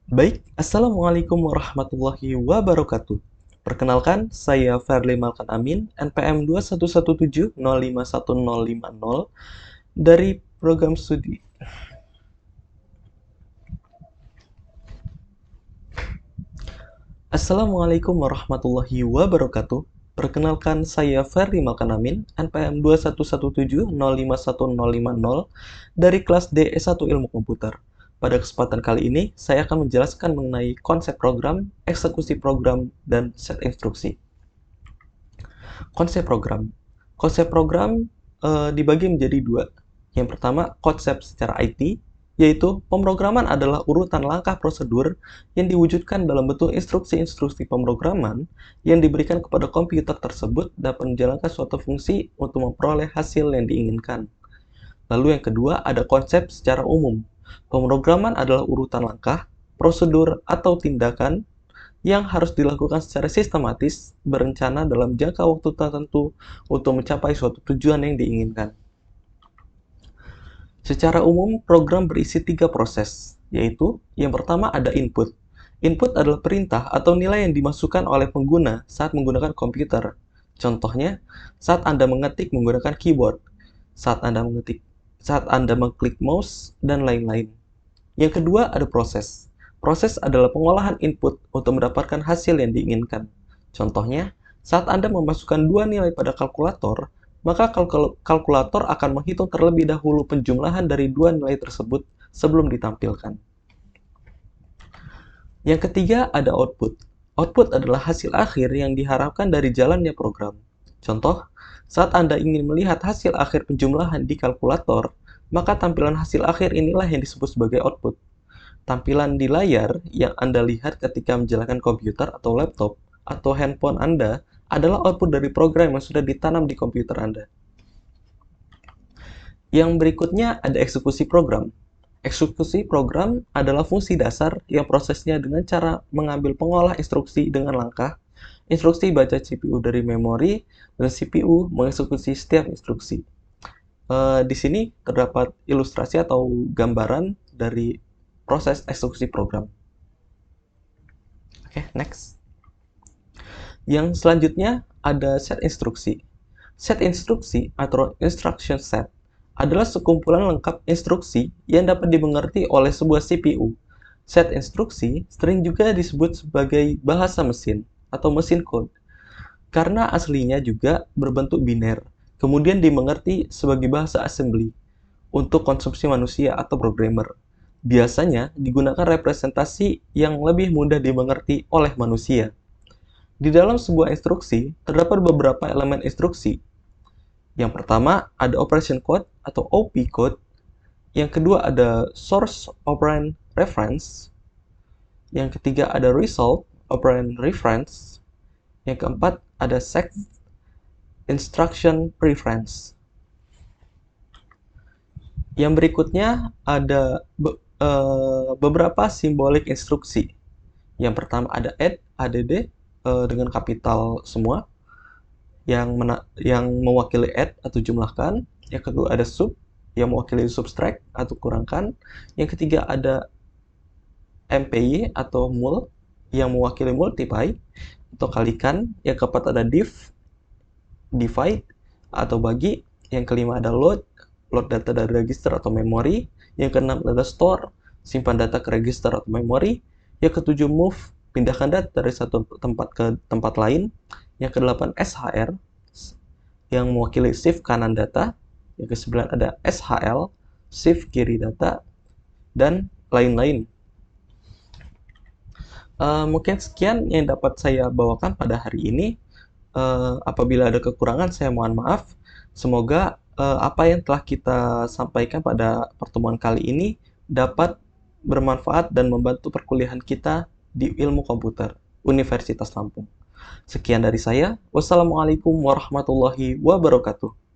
Baik, Assalamualaikum warahmatullahi wabarakatuh. Perkenalkan, saya Ferli Malkan Amin, NPM 2117051050 dari program studi. Assalamualaikum warahmatullahi wabarakatuh. Perkenalkan, saya Ferli Malkan Amin, NPM 2117051050 dari kelas D S1 Ilmu Komputer. Pada kesempatan kali ini, saya akan menjelaskan mengenai konsep program, eksekusi program, dan set instruksi. Konsep program. Konsep program dibagi menjadi dua. Yang pertama, konsep secara IT, yaitu pemrograman adalah urutan langkah prosedur yang diwujudkan dalam bentuk instruksi-instruksi pemrograman yang diberikan kepada komputer tersebut dapat menjalankan suatu fungsi untuk memperoleh hasil yang diinginkan. Lalu yang kedua, ada konsep secara umum. Pemrograman adalah urutan langkah, prosedur, atau tindakan yang harus dilakukan secara sistematis, berencana dalam jangka waktu tertentu untuk mencapai suatu tujuan yang diinginkan. Secara umum, program berisi 3 proses, yaitu yang pertama ada input. Input adalah perintah atau nilai yang dimasukkan oleh pengguna saat menggunakan komputer. Contohnya, saat Anda mengetik menggunakan keyboard, saat Anda mengklik mouse, dan lain-lain. Yang kedua ada proses. Proses adalah pengolahan input untuk mendapatkan hasil yang diinginkan. Contohnya, saat Anda memasukkan dua nilai pada kalkulator, maka kalkulator akan menghitung terlebih dahulu penjumlahan dari dua nilai tersebut sebelum ditampilkan. Yang ketiga ada output. Output adalah hasil akhir yang diharapkan dari jalannya program. Contoh, saat Anda ingin melihat hasil akhir penjumlahan di kalkulator, maka tampilan hasil akhir inilah yang disebut sebagai output. Tampilan di layar yang Anda lihat ketika menjalankan komputer atau laptop atau handphone Anda adalah output dari program yang sudah ditanam di komputer Anda. Yang berikutnya ada eksekusi program. Eksekusi program adalah fungsi dasar yang prosesnya dengan cara mengambil pengolah instruksi dengan langkah, instruksi baca CPU dari memori, dan CPU mengeksekusi setiap instruksi. Di sini terdapat ilustrasi atau gambaran dari proses eksekusi program. Oke, next. Yang selanjutnya ada set instruksi. Set instruksi atau instruction set adalah sekumpulan lengkap instruksi yang dapat dimengerti oleh sebuah CPU. Set instruksi sering juga disebut sebagai bahasa mesin atau mesin code, karena aslinya juga berbentuk biner, kemudian dimengerti sebagai bahasa assembly untuk konsumsi manusia atau programmer. Biasanya digunakan representasi yang lebih mudah dimengerti oleh manusia. Di dalam sebuah instruksi, terdapat beberapa elemen instruksi. Yang pertama, ada operation code atau OP code. Yang kedua, ada source operand reference. Yang ketiga, ada result operand reference. Yang keempat, ada set instruction preference. Yang berikutnya, ada beberapa simbolik instruksi. Yang pertama, ada add dengan kapital semua yang mewakili add atau jumlahkan. Yang kedua ada sub yang mewakili subtract atau kurangkan. Yang ketiga ada mpy atau mul yang mewakili multiply atau kalikan. Yang keempat ada divide atau bagi. Yang kelima ada load data dari register atau memori. Yang keenam ada store, simpan data ke register atau memori. Yang ketujuh move, pindahkan data dari satu tempat ke tempat lain. Yang kedelapan SHR yang mewakili shift kanan data. Yang kesembilan ada SHL, shift kiri data, dan lain-lain. Mungkin sekian yang dapat saya bawakan pada hari ini. Apabila ada kekurangan, saya mohon maaf. Semoga apa yang telah kita sampaikan pada pertemuan kali ini dapat bermanfaat dan membantu perkuliahan kita di Ilmu Komputer Universitas Lampung. Sekian dari saya. Wassalamualaikum warahmatullahi wabarakatuh.